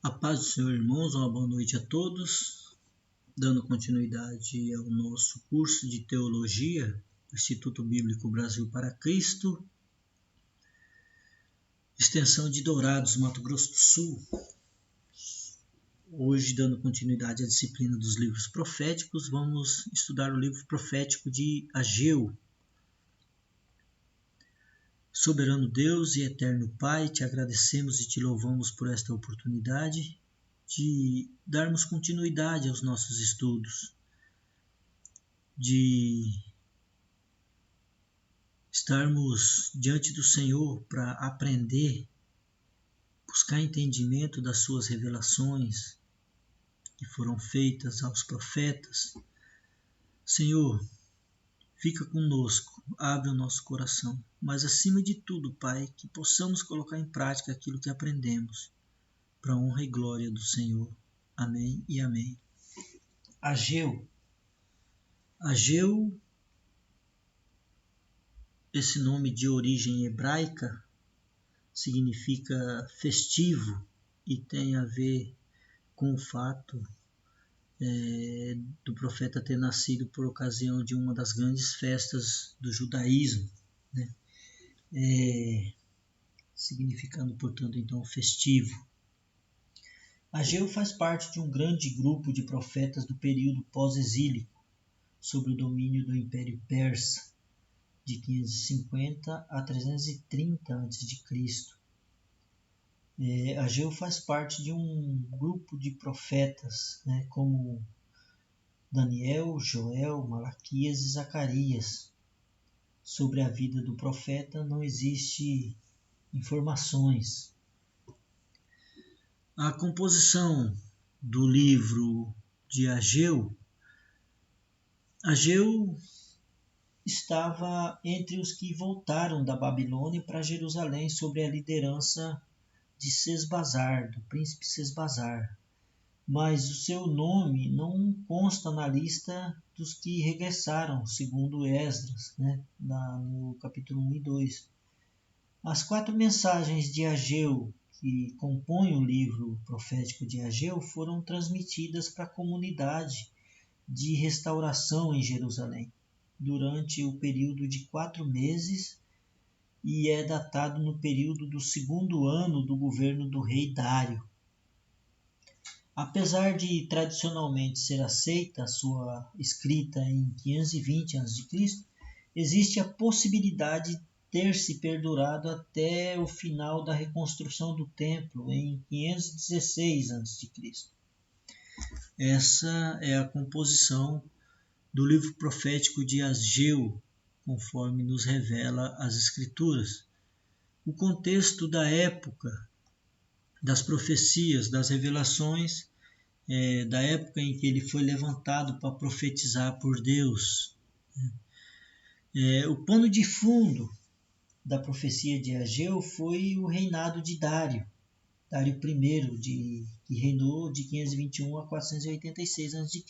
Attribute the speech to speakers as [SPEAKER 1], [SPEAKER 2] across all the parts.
[SPEAKER 1] A paz do Senhor, irmãos, uma boa noite a todos. Dando continuidade ao nosso curso de Teologia do Instituto Bíblico Brasil para Cristo, extensão de Dourados, Mato Grosso do Sul. Hoje, dando continuidade à disciplina dos livros proféticos, vamos estudar o livro profético de Ageu. Soberano Deus e eterno Pai, te agradecemos e te louvamos por esta oportunidade de darmos continuidade aos nossos estudos, de estarmos diante do Senhor para aprender, buscar entendimento das suas revelações que foram feitas aos profetas. Senhor, fica conosco, abre o nosso coração, mas acima de tudo, Pai, que possamos colocar em prática aquilo que aprendemos, para a honra e glória do Senhor. Amém e amém. Ageu, esse nome de origem hebraica, significa festivo e tem a ver com o fato do profeta ter nascido por ocasião de uma das grandes festas do judaísmo, né? Significando, portanto, então, festivo. Ageu faz parte de um grande grupo de profetas do período pós-exílico, sob o domínio do Império Persa, de 550 a 330 a.C. Ageu faz parte de um grupo de profetas, né, como Daniel, Joel, Malaquias e Zacarias. Sobre a vida do profeta não existe informações. A composição do livro de Ageu estava entre os que voltaram da Babilônia para Jerusalém sob a liderança de Sesbazar, do príncipe Sesbazar. Mas o seu nome não consta na lista dos que regressaram, segundo Esdras, né, no capítulo 1 e 2. As 4 mensagens de Ageu que compõem o livro profético de Ageu foram transmitidas para a comunidade de restauração em Jerusalém, durante o período de 4 meses, e é datado no período do 2º ano do governo do rei Dário. Apesar de tradicionalmente ser aceita a sua escrita em 520 a.C., existe a possibilidade de ter se perdurado até o final da reconstrução do templo em 516 a.C. Essa é a composição do livro profético de Ageu, conforme nos revela as Escrituras. O contexto da época, das profecias, das revelações, da época em que ele foi levantado para profetizar por Deus. O pano de fundo da profecia de Ageu foi o reinado de Dário I, que reinou de 521 a 486 a.C.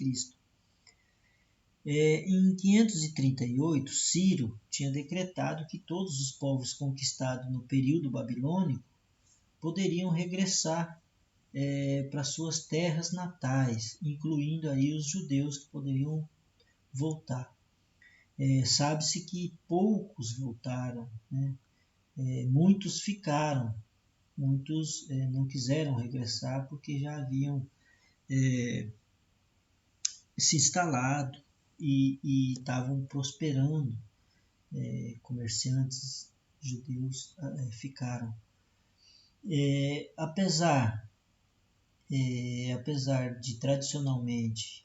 [SPEAKER 1] Em 538, Ciro tinha decretado que todos os povos conquistados no período babilônico poderiam regressar para suas terras natais, incluindo aí os judeus que poderiam voltar. Sabe-se que poucos voltaram, né? Muitos ficaram, muitos não quiseram regressar porque já haviam se instalado e estavam prosperando. Comerciantes judeus ficaram. Apesar de tradicionalmente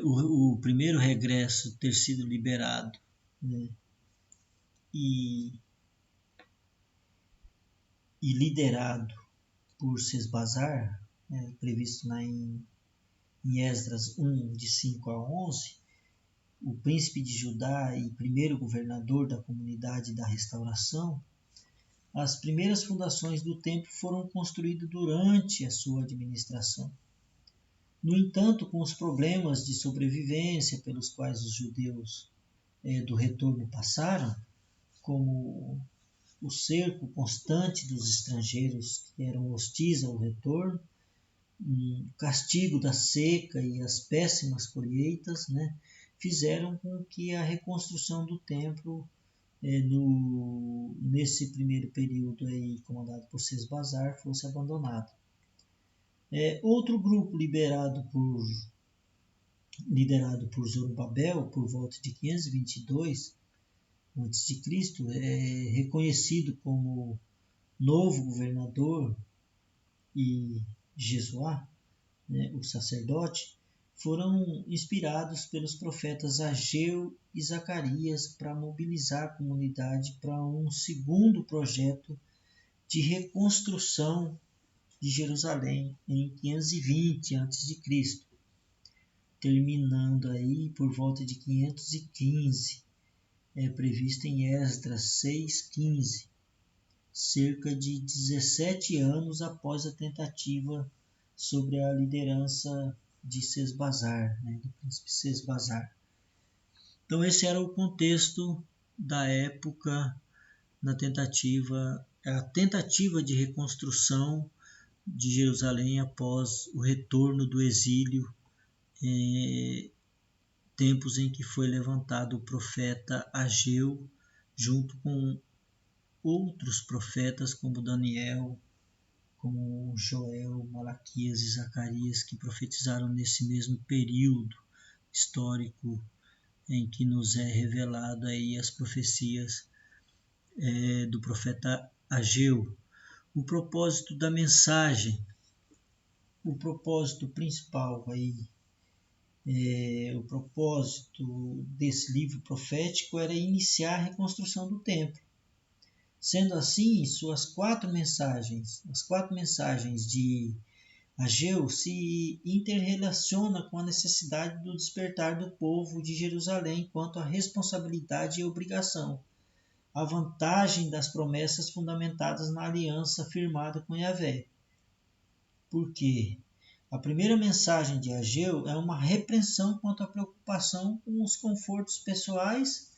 [SPEAKER 1] o primeiro regresso ter sido liberado, né, e liderado por Sesbazar, previsto em Esdras 1, de 5 a 11, o príncipe de Judá e primeiro governador da comunidade da restauração, as primeiras fundações do templo foram construídas durante a sua administração. No entanto, com os problemas de sobrevivência pelos quais os judeus do retorno passaram, como o cerco constante dos estrangeiros que eram hostis ao retorno, o castigo da seca e as péssimas colheitas, né, fizeram com que a reconstrução do templo nesse primeiro período aí, comandado por Sesbazar, fosse abandonado. Outro grupo liderado por Zorobabel, por volta de 522 a.C., é reconhecido como novo governador, e Jesuá, né, o sacerdote, foram inspirados pelos profetas Ageu e Zacarias para mobilizar a comunidade para um segundo projeto de reconstrução de Jerusalém em 520 a.C., terminando aí por volta de 515, previsto em Esdras 6:15, cerca de 17 anos após a tentativa sobre a liderança de Sesbazar, né, do príncipe Sesbazar. Então esse era o contexto da época a tentativa de reconstrução de Jerusalém após o retorno do exílio, tempos em que foi levantado o profeta Ageu, junto com outros profetas como Daniel, como Joel, Malaquias e Zacarias, que profetizaram nesse mesmo período histórico em que nos é revelado aí as profecias do profeta Ageu. O propósito da mensagem, o propósito principal aí, o propósito desse livro profético era iniciar a reconstrução do templo. Sendo assim, as quatro mensagens de Ageu se interrelacionam com a necessidade do despertar do povo de Jerusalém quanto à responsabilidade e obrigação, a vantagem das promessas fundamentadas na aliança firmada com Yahvé. Porque a primeira mensagem de Ageu é uma repreensão quanto à preocupação com os confortos pessoais,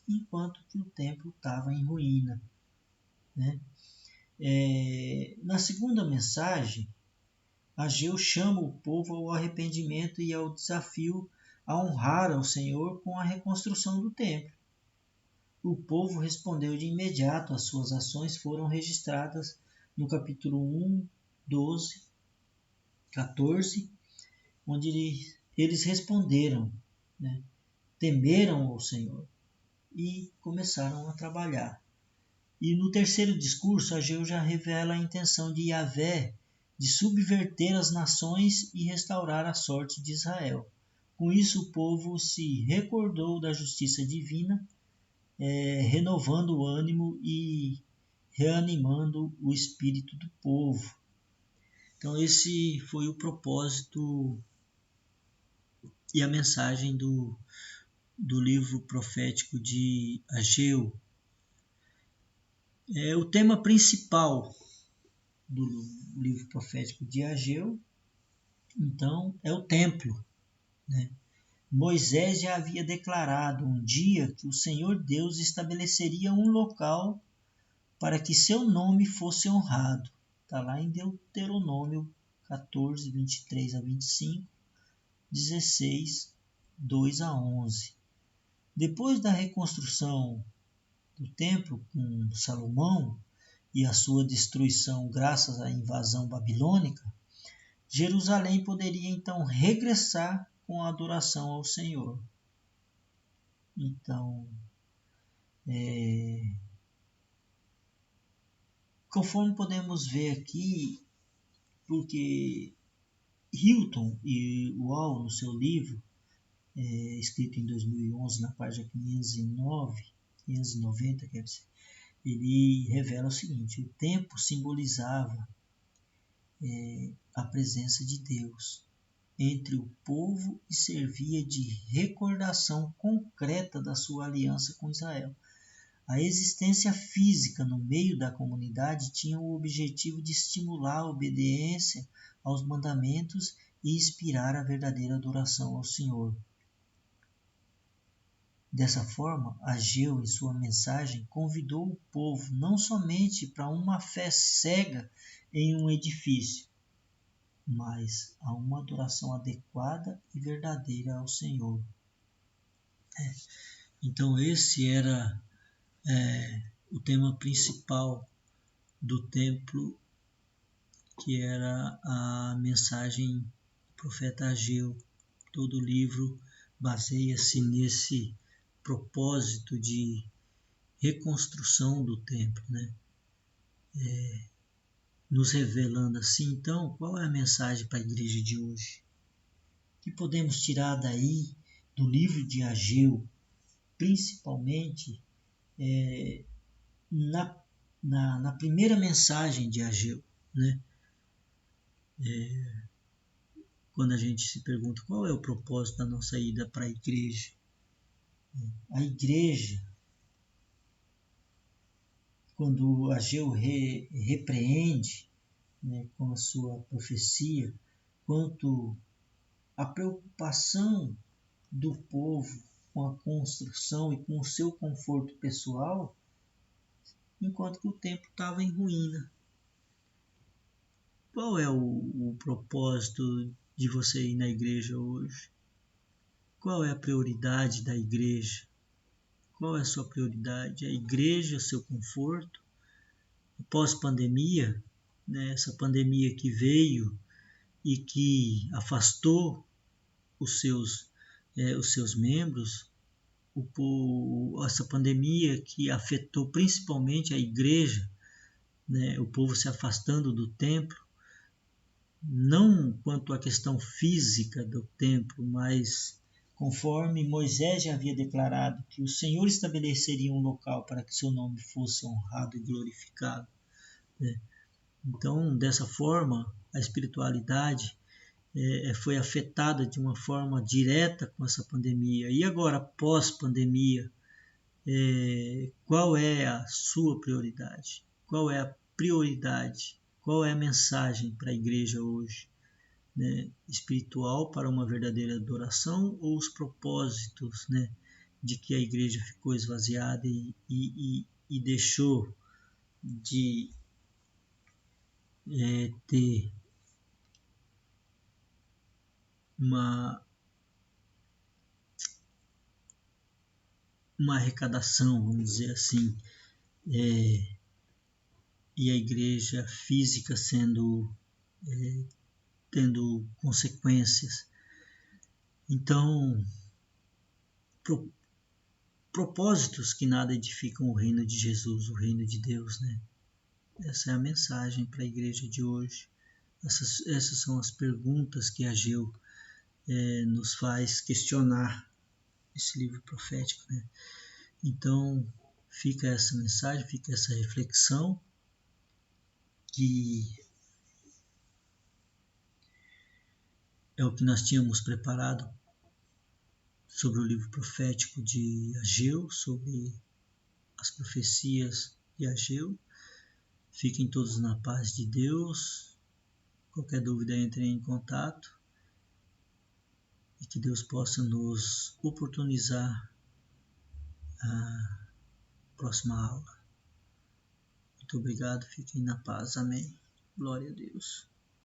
[SPEAKER 1] enquanto que o templo estava em ruína. Né? Na segunda mensagem, Ageu chama o povo ao arrependimento e ao desafio a honrar ao Senhor com a reconstrução do templo. O povo respondeu de imediato, as suas ações foram registradas no capítulo 1, 12, 14, onde eles responderam, né, temeram ao Senhor e começaram a trabalhar. E no terceiro discurso, Ageu já revela a intenção de Yahvé de subverter as nações e restaurar a sorte de Israel. Com isso, o povo se recordou da justiça divina, renovando o ânimo e reanimando o espírito do povo. Então esse foi o propósito e a mensagem do livro profético de Ageu. O tema principal do livro profético de Ageu, então, é o templo. Né? Moisés já havia declarado um dia que o Senhor Deus estabeleceria um local para que seu nome fosse honrado. Está lá em Deuteronômio 14, 23 a 25, 16, 2 a 11. Depois da reconstrução do templo com Salomão e a sua destruição graças à invasão babilônica, Jerusalém poderia então regressar com a adoração ao Senhor. Então, conforme podemos ver aqui, porque Hilton e Wall, no seu livro, escrito em 2011, na página 590, quer dizer, ele revela o seguinte: o tempo simbolizava a presença de Deus entre o povo e servia de recordação concreta da sua aliança com Israel. A existência física no meio da comunidade tinha o objetivo de estimular a obediência aos mandamentos e inspirar a verdadeira adoração ao Senhor. Dessa forma, Ageu, em sua mensagem, convidou o povo não somente para uma fé cega em um edifício, mas a uma adoração adequada e verdadeira ao Senhor. Então, esse era o tema principal do templo, que era a mensagem do profeta Ageu. Todo o livro baseia-se nesse propósito de reconstrução do templo, né? Nos revelando assim, então, qual é a mensagem para a igreja de hoje? O que podemos tirar daí, do livro de Ageu, principalmente na primeira mensagem de Ageu, né? Quando a gente se pergunta qual é o propósito da nossa ida para a igreja. A igreja, quando Ageu repreende, né, com a sua profecia, quanto à preocupação do povo com a construção e com o seu conforto pessoal, enquanto que o templo estava em ruína. Qual é o propósito de você ir na igreja hoje? Qual é a prioridade da igreja? Qual é a sua prioridade? A igreja, seu conforto? Pós-pandemia, né, essa pandemia que veio e que afastou os seus membros, essa pandemia que afetou principalmente a igreja, né, o povo se afastando do templo, não quanto à questão física do templo, mas conforme Moisés já havia declarado que o Senhor estabeleceria um local para que seu nome fosse honrado e glorificado, né? Então, dessa forma, a espiritualidade foi afetada de uma forma direta com essa pandemia. E agora, pós-pandemia, qual é a sua prioridade? Qual é a prioridade? Qual é a mensagem para a igreja hoje? Né? Espiritual para uma verdadeira adoração ou os propósitos, né, de que a igreja ficou esvaziada e deixou de ter uma arrecadação, vamos dizer assim, e a igreja física tendo consequências. Então, propósitos que nada edificam o reino de Jesus, o reino de Deus, né? Essa é a mensagem para a igreja de hoje. Essas são as perguntas que Ageu nos faz questionar esse livro profético, né? Então, fica essa mensagem, fica essa reflexão, que é o que nós tínhamos preparado sobre o livro profético de Ageu, sobre as profecias de Ageu. Fiquem todos na paz de Deus. Qualquer dúvida, entrem em contato e que Deus possa nos oportunizar a próxima aula. Muito obrigado, fiquem na paz. Amém. Glória a Deus.